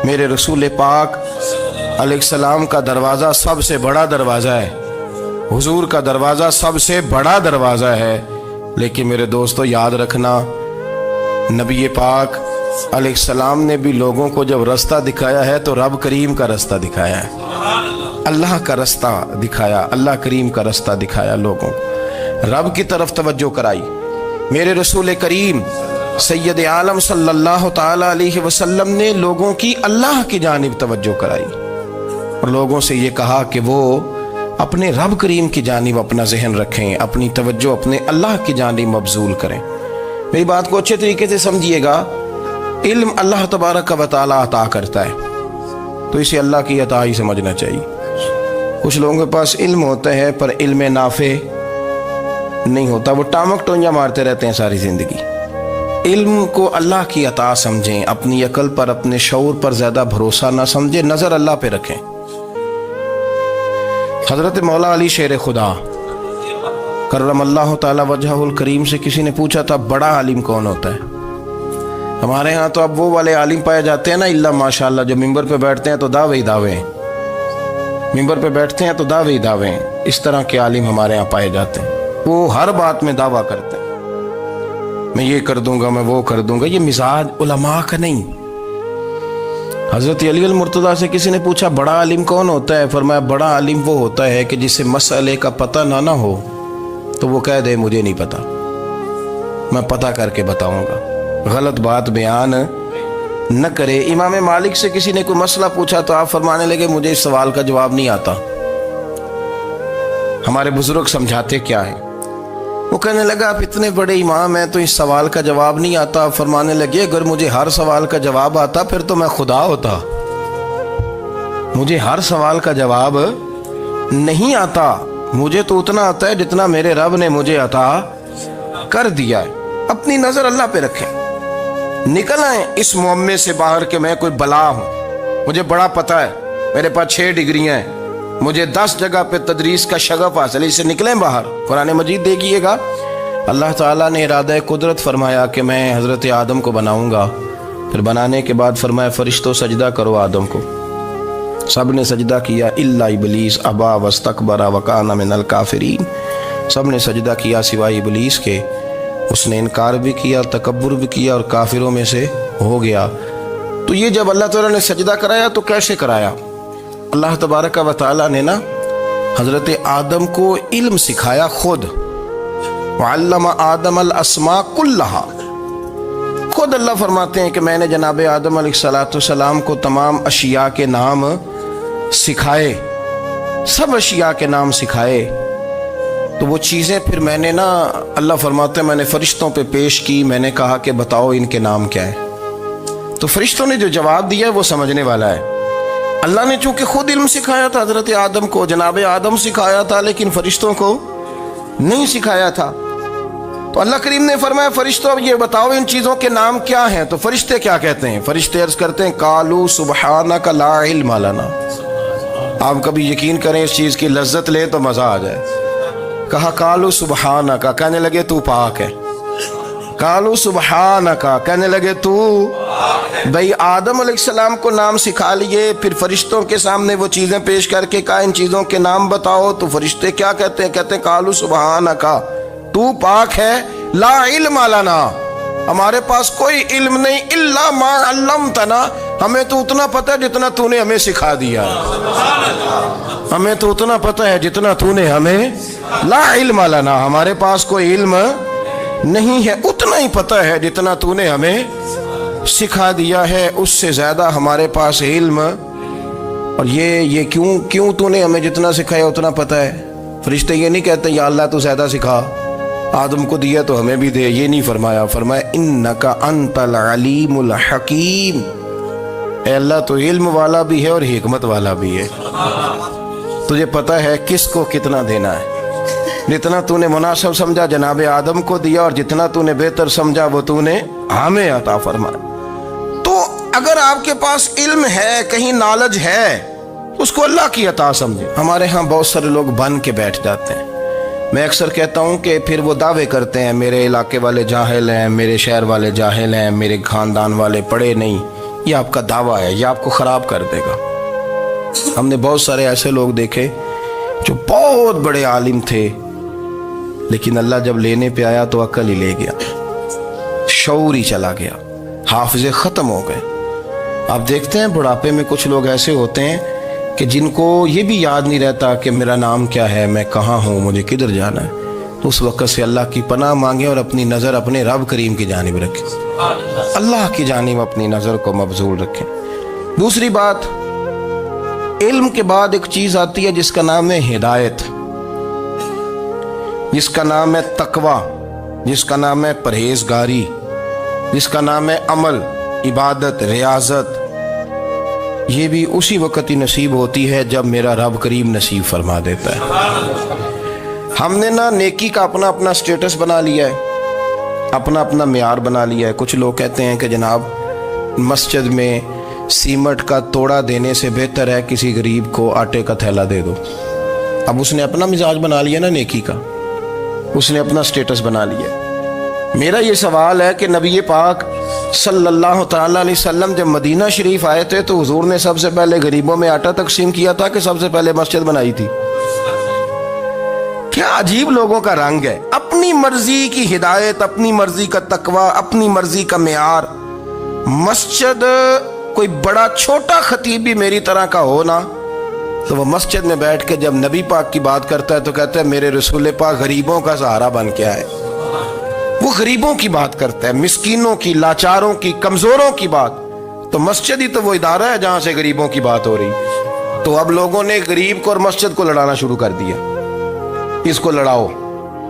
میرے رسول پاک علیہ السلام کا دروازہ سب سے بڑا دروازہ ہے، حضور کا دروازہ سب سے بڑا دروازہ ہے، لیکن میرے دوستو یاد رکھنا، نبی پاک علیہ السلام نے بھی لوگوں کو جب رستہ دکھایا ہے تو رب کریم کا رستہ دکھایا ہے، اللہ کا رستہ دکھایا، اللہ کریم کا رستہ دکھایا، لوگوں رب کی طرف توجہ کرائی۔ میرے رسول کریم سید عالم صلی اللہ تعالی علیہ وسلم نے لوگوں کی اللہ کی جانب توجہ کرائی اور لوگوں سے یہ کہا کہ وہ اپنے رب کریم کی جانب اپنا ذہن رکھیں، اپنی توجہ اپنے اللہ کی جانب مبذول کریں۔ میری بات کو اچھے طریقے سے سمجھیے گا، علم اللہ تبارک و تعالی عطا کرتا ہے تو اسے اللہ کی عطا ہی سمجھنا چاہیے۔ کچھ لوگوں کے پاس علم ہوتا ہے پر علم نافع نہیں ہوتا، وہ ٹامک ٹونجا مارتے رہتے ہیں ساری زندگی۔ علم کو اللہ کی عطا سمجھیں، اپنی عقل پر اپنے شعور پر زیادہ بھروسہ نہ سمجھیں، نظر اللہ پہ رکھیں۔ حضرت مولا علی شیر خدا کرم اللہ تعالی وجہہ الکریم سے کسی نے پوچھا تھا بڑا عالم کون ہوتا ہے؟ ہمارے ہاں تو اب وہ والے عالم پائے جاتے ہیں نا، اللہ ماشاءاللہ، جو ممبر پہ بیٹھتے ہیں تو دعوے ہی دعوے ہیں، ممبر پہ بیٹھتے ہیں تو دعوے ہی دعوے ہیں، اس طرح کے عالم ہمارے ہاں پائے جاتے ہیں۔ وہ ہر بات میں دعویٰ کرتے ہیں، میں یہ کر دوں گا، میں وہ کر دوں گا۔ یہ مزاج علماء کا نہیں۔ حضرت علی المرتضیٰ سے کسی نے پوچھا بڑا عالم کون ہوتا ہے؟ فرمایا بڑا عالم وہ ہوتا ہے کہ جسے مسئلے کا پتہ نہ ہو تو وہ کہہ دے مجھے نہیں پتا، میں پتہ کر کے بتاؤں گا، غلط بات بیان نہ کرے۔ امام مالک سے کسی نے کوئی مسئلہ پوچھا تو آپ فرمانے لگے مجھے اس سوال کا جواب نہیں آتا، ہمارے بزرگ سمجھاتے کیا ہے؟ وہ کہنے لگا آپ اتنے بڑے امام ہیں تو اس سوال کا جواب نہیں آتا۔ فرمانے لگے اگر مجھے ہر سوال کا جواب آتا پھر تو میں خدا ہوتا، مجھے ہر سوال کا جواب نہیں آتا، مجھے تو اتنا آتا ہے جتنا میرے رب نے مجھے عطا کر دیا ہے۔ اپنی نظر اللہ پہ رکھیں، نکل آئیں اس معمے سے باہر کہ میں کوئی بلا ہوں، مجھے بڑا پتہ ہے، میرے پاس 6 ڈگریاں ہیں، مجھے 10 جگہ پہ تدریس کا شغف حاصل ہے، اس سے نکلیں باہر۔ قرآن مجید دیکھیے گا، اللہ تعالیٰ نے ارادہ قدرت فرمایا کہ میں حضرت آدم کو بناؤں گا، پھر بنانے کے بعد فرمایا فرشتوں سجدہ کرو آدم کو، سب نے سجدہ کیا الا ابلیس ابا واستکبر وکان من الکافرین، سب نے سجدہ کیا سوائے ابلیس کے، اس نے انکار بھی کیا، تکبر بھی کیا اور کافروں میں سے ہو گیا۔ تو یہ جب اللہ تعالیٰ نے سجدہ کرایا تو کیسے کرایا؟ اللہ تبارک و تعالیٰ نے نا حضرت آدم کو علم سکھایا خود، وعلم آدم الاسماء کلہا، خود اللہ فرماتے ہیں کہ میں نے جناب آدم علیہ السلام کو تمام اشیاء کے نام سکھائے، سب اشیاء کے نام سکھائے۔ تو وہ چیزیں پھر میں نے نا، اللہ فرماتے ہیں میں نے فرشتوں پہ پیش کی، میں نے کہا کہ بتاؤ ان کے نام کیا ہے، تو فرشتوں نے جو جواب دیا ہے وہ سمجھنے والا ہے۔ اللہ نے چونکہ خود علم سکھایا تھا حضرت آدم کو، جناب آدم سکھایا تھا لیکن فرشتوں کو نہیں سکھایا تھا، تو اللہ کریم نے فرمایا فرشتوں اب یہ بتاؤ ان چیزوں کے نام کیا ہیں؟ تو فرشتے کیا کہتے ہیں؟ فرشتے عرض کرتے ہیں قالوا سبحانک لا علم لنا۔ آپ کبھی یقین کریں اس چیز کی لذت لیں تو مزہ آ جائے۔ کہا قالوا سبحانک، کہنے لگے تو پاک ہے، قالوا سبحانک، کہنے لگے تو بھئی آدم علیہ السلام کو نام سکھا لیے، پھر فرشتوں کے سامنے وہ چیزیں پیش کر کے کہا ان چیزوں کے نام بتاؤ، تو فرشتے کیا کہتے ہیں؟ کہتے ہیں قالوا سبحانک، تو پاک ہے، لا علم لنا، ہمارے پاس کوئی علم نہیں، الا ما علمتنا، ہمیں تو اتنا پتہ ہے جتنا تو نے ہمیں سکھا دیا، ہمیں تو اتنا پتہ ہے جتنا تو نے ہمیں، لا علم لنا، ہمارے پاس کوئی علم نہیں ہے، اتنا ہی پتہ ہے جتنا تو نے ہمیں سکھا دیا ہے، اس سے زیادہ ہمارے پاس علم۔ اور یہ کیوں تو نے ہمیں جتنا سکھایا اتنا پتہ ہے؟ فرشتے یہ نہیں کہتے یا اللہ تو زیادہ سکھا، آدم کو دیا تو ہمیں بھی دے، یہ نہیں فرمایا، فرمایا انک انت العلیم الحکیم، اے اللہ تو علم والا بھی ہے اور حکمت والا بھی ہے، تجھے پتہ ہے کس کو کتنا دینا ہے، جتنا تو نے مناسب سمجھا جناب آدم کو دیا اور جتنا تو نے بہتر سمجھا وہ تو نے ہمیں عطا فرمایا۔ تو اگر آپ کے پاس علم ہے، کہیں نالج ہے، اس کو اللہ کی عطا سمجھے۔ ہمارے ہاں بہت سارے لوگ بن کے بیٹھ جاتے ہیں، میں اکثر کہتا ہوں کہ پھر وہ دعوے کرتے ہیں میرے علاقے والے جاہل ہیں، میرے شہر والے جاہل ہیں، میرے خاندان والے پڑھے نہیں، یہ آپ کا دعویٰ ہے، یہ آپ کو خراب کر دے گا۔ ہم نے بہت سارے ایسے لوگ دیکھے جو بہت بڑے عالم تھے، لیکن اللہ جب لینے پہ آیا تو عقل ہی لے گیا، شعور ہی چلا گیا، حافظے ختم ہو گئے۔ آپ دیکھتے ہیں بڑھاپے میں کچھ لوگ ایسے ہوتے ہیں کہ جن کو یہ بھی یاد نہیں رہتا کہ میرا نام کیا ہے، میں کہاں ہوں، مجھے کدھر جانا ہے۔ تو اس وقت سے اللہ کی پناہ مانگیں اور اپنی نظر اپنے رب کریم کی جانب رکھیں، اللہ کی جانب اپنی نظر کو مبذول رکھیں۔ دوسری بات، علم کے بعد ایک چیز آتی ہے جس کا نام ہے ہدایت، جس کا نام ہے تقوی، جس کا نام ہے پرہیزگاری، جس کا نام ہے عمل، عبادت، ریاضت۔ یہ بھی اسی وقت ہی نصیب ہوتی ہے جب میرا رب کریم نصیب فرما دیتا ہے۔ ہم نے نا نیکی کا اپنا اپنا سٹیٹس بنا لیا ہے، اپنا اپنا معیار بنا لیا ہے۔ کچھ لوگ کہتے ہیں کہ جناب مسجد میں سیمٹ کا توڑا دینے سے بہتر ہے کسی غریب کو آٹے کا تھیلا دے دو۔ اب اس نے اپنا مزاج بنا لیا نا نیکی کا، اس نے اپنا سٹیٹس بنا لیا۔ میرا یہ سوال ہے کہ نبی پاک صلی اللہ تعالیٰ علیہ وسلم جب مدینہ شریف آئے تھے تو حضور نے سب سے پہلے غریبوں میں آٹا تقسیم کیا تھا کہ سب سے پہلے مسجد بنائی تھی؟ کیا عجیب لوگوں کا رنگ ہے، اپنی مرضی کی ہدایت، اپنی مرضی کا تقوی، اپنی مرضی کا معیار۔ مسجد کوئی بڑا چھوٹا خطیب بھی میری طرح کا ہو نا تو وہ مسجد میں بیٹھ کے جب نبی پاک کی بات کرتا ہے تو کہتا ہے میرے رسول پاک غریبوں کا سہارا بن کے آئے۔ وہ غریبوں کی بات کرتا ہے، مسکینوں کی، لاچاروں کی، کمزوروں کی بات۔ تو مسجد ہی تو وہ ادارہ ہے جہاں سے غریبوں کی بات ہو رہی۔ تو اب لوگوں نے غریب کو اور مسجد کو لڑانا شروع کر دیا، اس کو لڑاؤ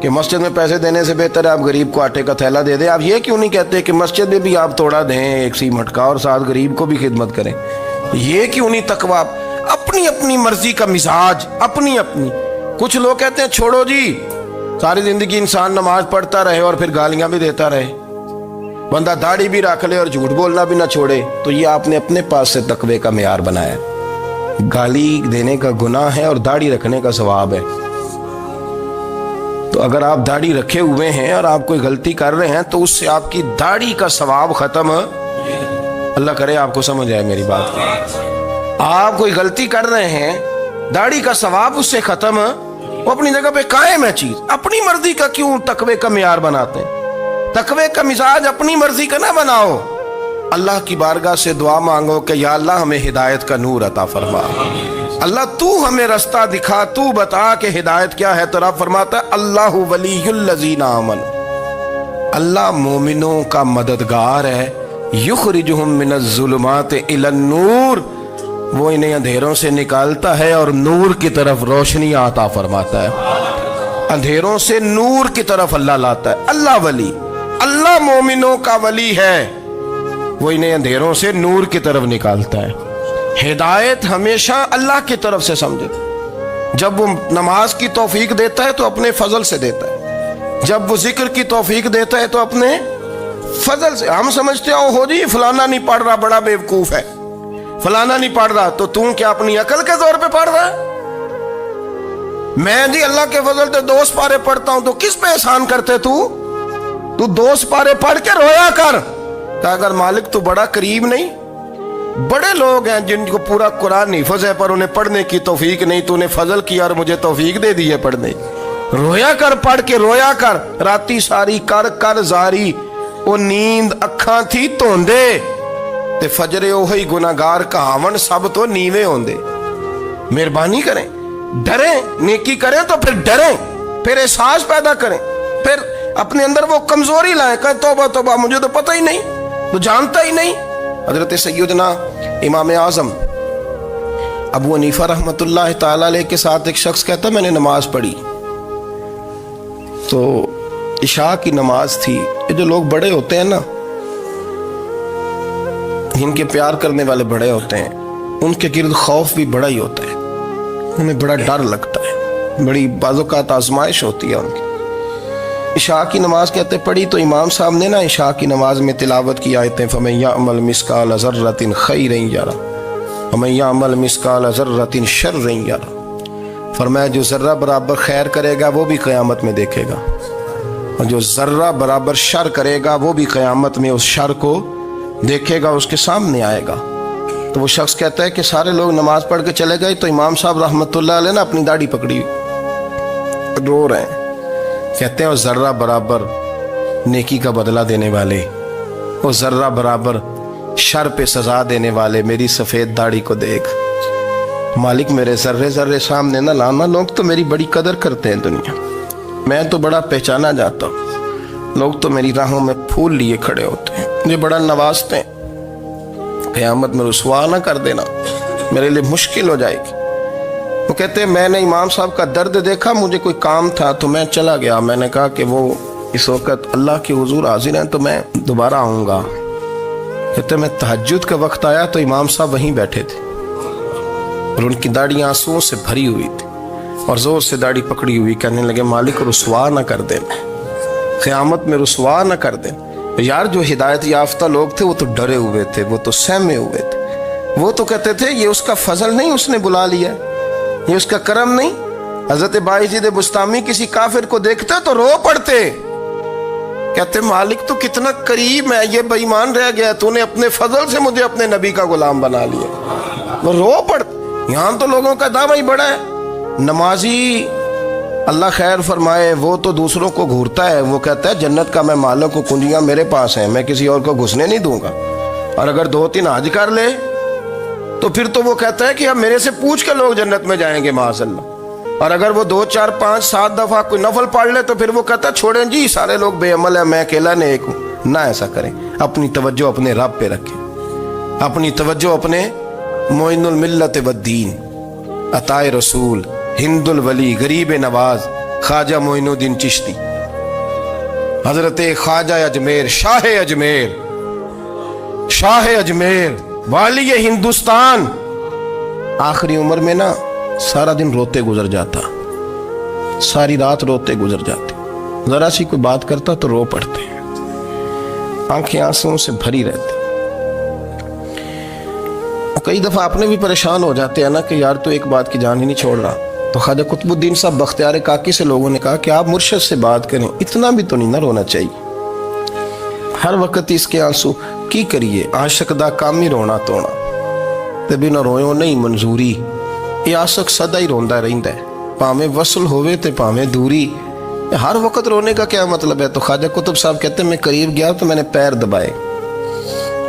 کہ مسجد میں پیسے دینے سے بہتر ہے آپ غریب کو آٹے کا تھیلا دے دیں۔ آپ یہ کیوں نہیں کہتے کہ مسجد میں بھی آپ توڑا دیں ایک سیمٹ کا اور ساتھ غریب کو بھی خدمت کریں؟ یہ کیوں نہیں تقوی؟ اپنی اپنی مرضی کا مزاج، اپنی اپنی۔ کچھ لوگ کہتے ہیں چھوڑو جی، ساری زندگی انسان نماز پڑھتا رہے اور پھر گالیاں بھی دیتا رہے، بندہ داڑھی بھی رکھ لے اور جھوٹ بولنا بھی نہ چھوڑے۔ تو یہ آپ نے اپنے پاس سے تقوی کا معیار بنایا۔ گالی دینے کا گناہ ہے اور داڑھی رکھنے کا ثواب ہے۔ تو اگر آپ داڑھی رکھے ہوئے ہیں اور آپ کوئی غلطی کر رہے ہیں تو اس سے آپ کی داڑھی کا ثواب ختم، اللہ کرے آپ کو سمجھ آئے میری بات۔ آپ کوئی غلطی کر رہے ہیں، داڑھی کا ثواب اس سے ختم، وہ اپنی جگہ پہ قائم ہے چیز۔ اپنی مرضی کا کیوں تقوی کا معیار بناتے ہیں؟ تقوی کا مزاج اپنی مرضی کا نہ بناؤ۔ اللہ کی بارگاہ سے دعا مانگو کہ یا اللہ ہمیں ہدایت کا نور عطا فرما، اللہ تو ہمیں رستہ دکھا، تو بتا کہ ہدایت کیا ہے۔ تو رب فرماتا ہے اللہ ولی الذین آمنوا، اللہ مومنوں کا مددگار ہے، یخرجہم من الظلمات الی النور، وہ انہیں اندھیروں سے نکالتا ہے اور نور کی طرف روشنی عطا فرماتا ہے۔ اندھیروں سے نور کی طرف اللہ لاتا ہے۔ اللہ ولی، اللہ مومنوں کا ولی ہے، وہ انہیں اندھیروں سے نور کی طرف نکالتا ہے۔ ہدایت ہمیشہ اللہ کی طرف سے سمجھے۔ جب وہ نماز کی توفیق دیتا ہے تو اپنے فضل سے دیتا ہے، جب وہ ذکر کی توفیق دیتا ہے تو اپنے فضل سے۔ ہم سمجھتے ہو جی فلانا نہیں پڑھ رہا بڑا بیوقوف ہے، فلانا نہیں پڑھ رہا، تو تم کیا اپنی عقل کے زور پہ پڑھ رہا ہے؟ میں جی اللہ کے فضل سے 2 سپارے پڑھتا ہوں، تو کس پہ احسان کرتے تو 2 سپارے پڑھ کے رویا کر کہ اگر مالک تو بڑا قریب نہیں۔ بڑے لوگ ہیں جن کو پورا قرآن حفظ ہے پر انہیں پڑھنے کی توفیق نہیں، تو انہیں فضل کیا اور مجھے توفیق دے دی ہے پڑھنے۔ رویا کر، پڑھ کے رویا کر، راتی ساری کر کر زاری، وہ نیند اکھاں تھی توندے تے فجرے اوہی گناہگار کہاون سب تو نیوے ہوندے۔ مہربانی کریں، ڈریں، نیکی کریں تو پھر ڈریں، پھر احساس پیدا کریں، پھر اپنے اندر وہ کمزوری لائیں کہ توبہ توبہ مجھے تو پتہ ہی نہیں، تو جانتا ہی نہیں۔ حضرت سیدنا امام اعظم ابو حنیفہ رحمۃ اللہ تعالی علیہ کے ساتھ ایک شخص کہتا میں نے نماز پڑھی تو عشاء کی نماز تھی۔ یہ جو لوگ بڑے ہوتے ہیں نا، ان کے پیار کرنے والے بڑے ہوتے ہیں، ان کے گرد خوف بھی بڑا ہی ہوتا ہے، انہیں بڑا ڈر لگتا ہے، بڑی بعض اوقات آزمائش ہوتی ہے ان کی۔ عشاء کی نماز کہتے پڑھی تو امام صاحب نے نا عشاء کی نماز میں تلاوت کی آیتیں فَمَن يَعْمَلْ مِثْقَالَ ذَرَّةٍ خَيْرًا يَرَهُ وَمَن يَعْمَلْ مِثْقَالَ ذَرَّةٍ شَرًّا يَرَهُ، فرمایا جو ذرہ برابر خیر کرے گا وہ بھی قیامت میں دیکھے گا، اور جو ذرہ برابر شر کرے گا وہ بھی قیامت میں اس شر کو دیکھے گا اس کے سامنے آئے گا. تو وہ شخص کہتا ہے کہ سارے لوگ نماز پڑھ کے چلے گئے تو امام صاحب رحمۃ اللہ علیہ نے اپنی داڑھی پکڑی رو رہے ہیں. کہتے ہیں وہ ذرہ برابر نیکی کا بدلہ دینے والے، وہ ذرہ برابر شر پہ سزا دینے والے میری سفید داڑھی کو دیکھ. مالک میرے ذرے ذرے سامنے نہ لانا، لوگ تو میری بڑی قدر کرتے ہیں دنیا، میں تو بڑا پہچانا جاتا ہوں، لوگ تو میری راہوں میں پھول لیے کھڑے ہوتے ہیں، مجھے بڑا نوازتے ہیں. قیامت میں رسوا نہ کر دینا، میرے لیے مشکل ہو جائے گی. وہ کہتے ہیں میں نے امام صاحب کا درد دیکھا، مجھے کوئی کام تھا تو میں چلا گیا. میں نے کہا کہ وہ اس وقت اللہ کے حضور حاضر ہیں تو میں دوبارہ آؤں گا. کہتے ہیں میں تہجد کا وقت آیا تو امام صاحب وہیں بیٹھے تھے اور ان کی داڑھی آنسوؤں سے بھری ہوئی تھی اور زور سے داڑھی پکڑی ہوئی. کہنے لگے مالک رسوا نہ کر دینا، قیامت میں رسوا نہ کر دینا. یار جو ہدایت یافتہ لوگ تھے وہ تو ڈرے ہوئے تھے، وہ تو سہمے ہوئے تھے، وہ تو کہتے تھے یہ اس کا فضل نہیں، اس نے بلا لیا، یہ اس کا کرم نہیں. حضرت باعزید بستامی کسی کافر کو دیکھتے تو رو پڑتے، کہتے مالک تو کتنا قریب ہے، یہ بے ایمان رہ گیا، تو نے اپنے فضل سے مجھے اپنے نبی کا غلام بنا لیا. وہ رو پڑتے. یہاں تو لوگوں کا دعویٰ ہی بڑا ہے. نمازی اللہ خیر فرمائے وہ تو دوسروں کو گھورتا ہے، وہ کہتا ہے جنت کا میں مالک ہوں، کنجیاں میرے پاس ہیں، میں کسی اور کو گھسنے نہیں دوں گا. اور اگر 2-3 حج کر لے تو پھر تو وہ کہتا ہے کہ اب میرے سے پوچھ کے لوگ جنت میں جائیں گے معاذ اللہ. اور اگر وہ 2 4 5 7 دفعہ کوئی نفل پڑھ لے تو پھر وہ کہتا ہے چھوڑیں جی سارے لوگ بے عمل ہیں، میں اکیلا نیک ہوں. نہ ایسا کریں، اپنی توجہ اپنے رب پہ رکھیں، اپنی توجہ اپنے معین الملت والدین، عطا رسول، ہند الولی، غریب نواز، خواجہ معین الدین چشتی، حضرت خواجہ اجمیر، شاہ اجمیر، والی ہندوستان. آخری عمر میں نا سارا دن روتے گزر جاتا، ساری رات روتے گزر جاتے، ذرا سی کوئی بات کرتا تو رو پڑتے، آنکھیں آنسوں سے بھری رہتی. کئی دفعہ اپنے بھی پریشان ہو جاتے ہیں نا کہ یار تو ایک بات کی جان ہی نہیں چھوڑ رہا. تو خواجہ قطب الدین صاحب بختیار کاکی سے لوگوں نے کہا کہ آپ مرشد سے بات کریں، اتنا بھی تو نہیں نہ رونا چاہیے، ہر وقت اس کے آنسو کی کریے. عاشق دا کام ہی رونا تونا تے بنا رویوں نہیں منظوری. یہ عاشق سدا ہی روندا رہندا ہے، پاویں وصل ہوئے تے پاویں دوری. ہر وقت رونے کا کیا مطلب ہے؟ تو خواجہ قطب صاحب کہتے ہیں میں قریب گیا تو میں نے پیر دبائے،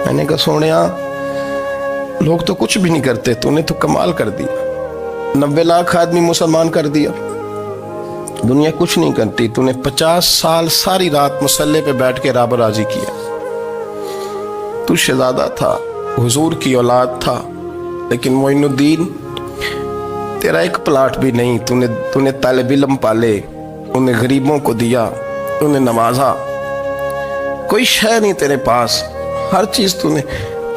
میں نے کہا سونیا لوگ تو کچھ بھی نہیں کرتے، تو نے تو کمال کر دیا، 90 لاکھ آدمی مسلمان کر دیا، دنیا کچھ نہیں کرتی، تو نے 50 سال ساری رات مصلے پہ بیٹھ کے رب راضی کیا. تو شہزادہ تھا، حضور کی اولاد تھا، لیکن معین الدین تیرا ایک پلاٹ بھی نہیں، تو نے طالب علم پالے، انہیں غریبوں کو دیا، انہیں نوازا، کوئی شے نہیں تیرے پاس، ہر چیز تو نے،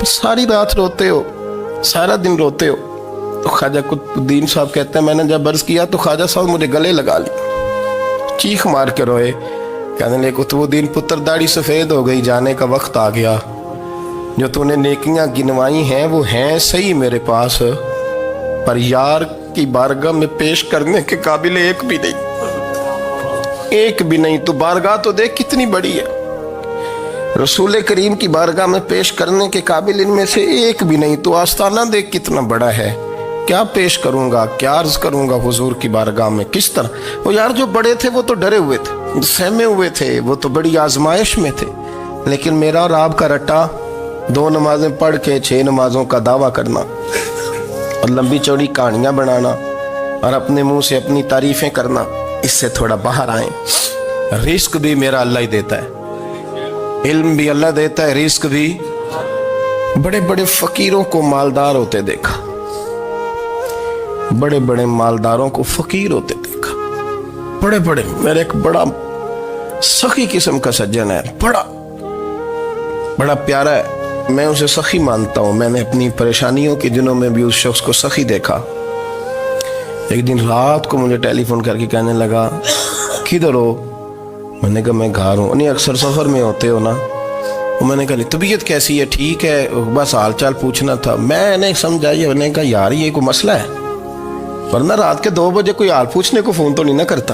ساری رات روتے ہو، سارا دن روتے ہو. تو خواجہ قطب الدین صاحب کہتے ہیں میں نے جب عرض کیا تو خواجہ صاحب مجھے گلے لگا لی، چیخ مار کے روئے، کہنے لگے قطب الدین پتر داڑھی سفید ہو گئی، جانے کا وقت آ گیا، جو تو نے نیکیاں گنوائی ہیں وہ ہیں صحیح میرے پاس، پر یار کی بارگاہ میں پیش کرنے کے قابل ایک بھی نہیں. تو بارگاہ تو دیکھ کتنی بڑی ہے، رسول کریم کی بارگاہ میں پیش کرنے کے قابل ان میں سے ایک بھی نہیں. تو آستانہ دیکھ کتنا بڑا ہے، کیا پیش کروں گا، کیا عرض کروں گا حضور کی بارگاہ میں، کس طرح. وہ یار جو بڑے تھے وہ تو ڈرے ہوئے تھے، سہمے ہوئے تھے، وہ تو بڑی آزمائش میں تھے، لیکن میرا اور آپ کا رٹا 2 نمازیں پڑھ کے 6 نمازوں کا دعویٰ کرنا اور لمبی چوڑی کہانیاں بنانا اور اپنے منہ سے اپنی تعریفیں کرنا، اس سے تھوڑا باہر آئیں. رزق بھی میرا اللہ ہی دیتا ہے، علم بھی اللہ دیتا ہے، رزق بھی. بڑے بڑے فقیروں کو مالدار ہوتے دیکھا، بڑے بڑے مالداروں کو فقیر ہوتے دیکھا، بڑے بڑے. میرے ایک بڑا سخی قسم کا سجن ہے، بڑا پیارا ہے، میں اسے سخی مانتا ہوں. میں نے اپنی پریشانیوں کے دنوں میں بھی اس شخص کو سخی دیکھا. ایک دن رات کو مجھے ٹیلی فون کر کے کہنے لگا کدھر ہو؟ میں نے کہا میں گھر ہوں. نہیں اکثر سفر میں ہوتے ہو نا؟ میں نے کہا طبیعت کیسی ہے؟ ٹھیک ہے، بس حال چال پوچھنا تھا. میں نے سمجھائی، میں نے کہا یار یہ کوئی مسئلہ ہے، ورنہ رات کے 2 بجے کوئی حال پوچھنے کو فون تو نہیں نہ کرتا.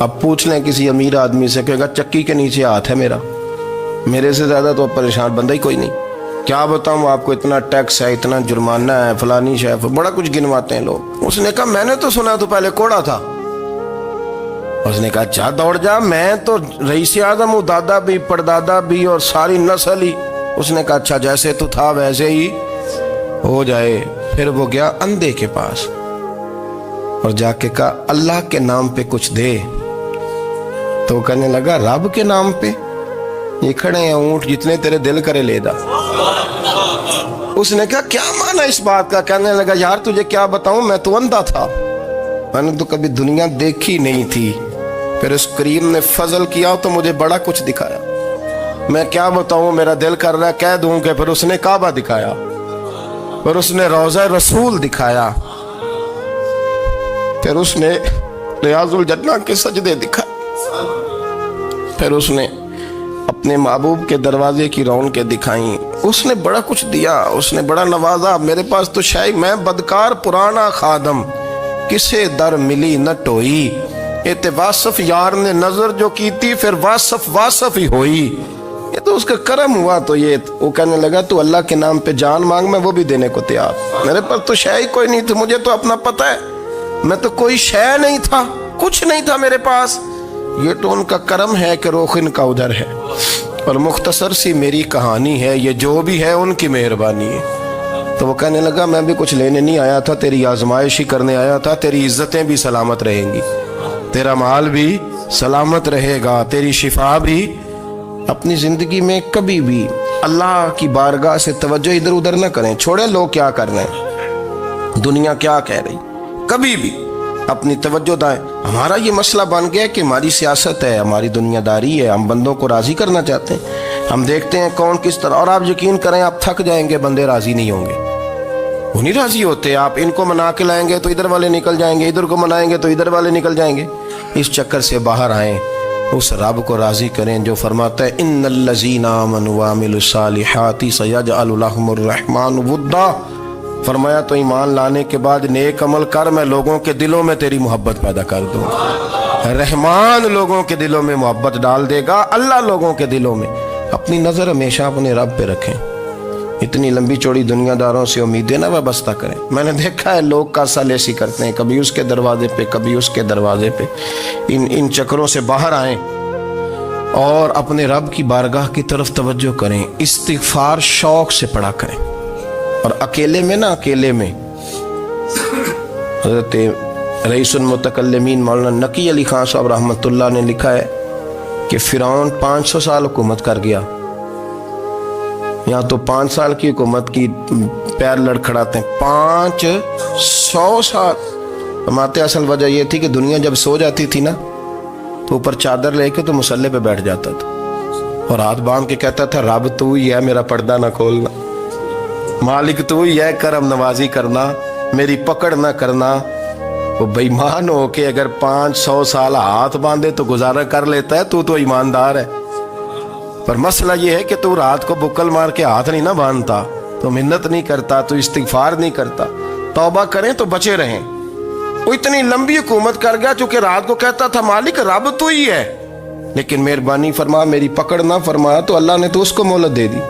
اب پوچھ لیں کسی امیر آدمی سے، کہے گا چکی کے نیچے ہاتھ ہے میرا، میرے سے زیادہ تو پریشان بندہ ہی کوئی نہیں۔ کیا بتاؤں آپ کو، اتنا ٹیکس ہے، اتنا جرمانہ ہے، فلانی شے، بڑا کچھ گنواتے ہیں لوگ۔ اس نے کہا میں نے تو سنا تو پہلے کوڑا تھا۔ اس نے کہا جا دوڑ جا، میں تو رئیس اعظم ہوں، دادا بھی پردادا بھی اور ساری نسل ہی۔ اس نے کہا اچھا جیسے تو تھا ویسے ہی ہو جائے۔ پھر وہ گیا اندھے کے پاس اور جا کے کہا اللہ کے نام پہ کچھ دے۔ تو کہنے لگا رب کے نام پہ؟ یہ کھڑے ہیں اونٹ، جتنے تیرے دل کرے لے دا۔ اس نے کہا کیا معنی اس بات کا؟ کہنے لگا یار تجھے کیا بتاؤں، میں تو اندھا تھا، میں نے تو کبھی دنیا دیکھی نہیں تھی، پھر اس کریم نے فضل کیا تو مجھے بڑا کچھ دکھایا۔ میں کیا بتاؤں، میرا دل کر رہا ہے کہہ دوں کہ پھر اس نے کعبہ دکھایا، پھر اس نے روضہ رسول دکھایا، پھر اس نے ریاض الجنہ کے سجدے دکھائے، پھر اس نے اپنے محبوب کے دروازے کی رونقیں دکھائیں۔ اس نے بڑا کچھ دیا، اس نے بڑا نوازا۔ میرے پاس تو شاید میں بدکار پرانا خادم، کسے در ملی نہ ٹوئی، ایت واصف یار نے نظر جو کی تھی، پھر واصف ہی ہوئی۔ یہ تو اس کا کرم ہوا۔ تو یہ وہ کہنے لگا تو اللہ کے نام پہ جان مانگ، میں وہ بھی دینے کو تیار۔ میرے پاس تو شے کوئی نہیں تھی، مجھے تو اپنا پتہ ہے، میں تو کوئی شے نہیں تھا، کچھ نہیں تھا میرے پاس۔ یہ تو ان کا کرم ہے کہ رخ ان کا ادھر ہے، اور مختصر سی میری کہانی ہے، یہ جو بھی ہے ان کی مہربانی ہے۔ تو وہ کہنے لگا میں بھی کچھ لینے نہیں آیا تھا، تیری آزمائش ہی کرنے آیا تھا، تیری عزتیں بھی سلامت رہیں گی، تیرا مال بھی سلامت رہے گا، تیری شفا بھی۔ اپنی زندگی میں کبھی بھی اللہ کی بارگاہ سے توجہ ادھر ادھر نہ کریں، چھوڑیں لوگ کیا کر رہے ہیں، دنیا کیا کہہ رہی، کبھی بھی اپنی توجہ دائیں۔ ہمارا یہ مسئلہ بن گیا کہ ہماری سیاست ہے، ہماری دنیا داری ہے، ہم بندوں کو راضی کرنا چاہتے ہیں، ہم دیکھتے ہیں کون کس طرح، اور آپ یقین کریں آپ تھک جائیں گے، بندے راضی نہیں ہوں گے، وہ نہیں راضی ہوتے۔ آپ ان کو منا کے لائیں گے تو ادھر والے نکل جائیں گے، ادھر کو منائیں گے تو ادھر والے نکل جائیں گے۔ اس چکر سے باہر آئیں، اس رب کو راضی کریں جو فرماتا ہے ان الذین آمنوا وعملوا الصالحات سیجعل لهم الرحمن ودا۔ فرمایا تو ایمان لانے کے بعد نیک عمل کر، میں لوگوں کے دلوں میں تیری محبت پیدا کر دوں گا۔ رحمان لوگوں کے دلوں میں محبت ڈال دے گا، اللہ لوگوں کے دلوں میں۔ اپنی نظر ہمیشہ اپنے رب پہ رکھیں، اتنی لمبی چوڑی دنیا داروں سے امیدیں نہ وابستہ کریں۔ میں نے دیکھا ہے لوگ کاسا لیسی کرتے ہیں، کبھی اس کے دروازے پہ کبھی اس کے دروازے پہ۔ ان چکروں سے باہر آئیں اور اپنے رب کی بارگاہ کی طرف توجہ کریں، استغفار شوق سے پڑھا کریں، اور اکیلے میں نہ، اکیلے میں حضرت رئیس المتکلمین مولانا نقی علی خان صاحب رحمۃ اللہ نے لکھا ہے کہ فرعون 500 سال حکومت کر گیا، یہاں تو 5 سال کی حکومت کی پیر لڑکھڑاتے ہیں، 500 سال۔ فرماتے اصل وجہ یہ تھی کہ دنیا جب سو جاتی تھی نا تو اوپر چادر لے کے تو مسلح پہ بیٹھ جاتا تھا اور ہاتھ باندھ کے کہتا تھا رب تو ہی ہے، میرا پردہ نہ کھولنا، مالک تو ہی ہے، کرم نوازی کرنا، میری پکڑ نہ کرنا۔ وہ بے ایمان ہو کے اگر 500 سال ہاتھ باندھے تو گزارا کر لیتا ہے، تو ایماندار ہے۔ پر مسئلہ یہ ہے کہ تو رات کو بکل مار کے ہاتھ نہیں نہ باندھتا، تو منت نہیں کرتا، تو استغفار نہیں کرتا۔ توبہ کریں تو بچے رہیں۔ وہ اتنی لمبی حکومت کر گیا چونکہ رات کو کہتا تھا مالک رب تو ہی ہے، لیکن مہربانی فرما، میری پکڑ نہ فرمایا تو اللہ نے تو اس کو مہلت دے دی۔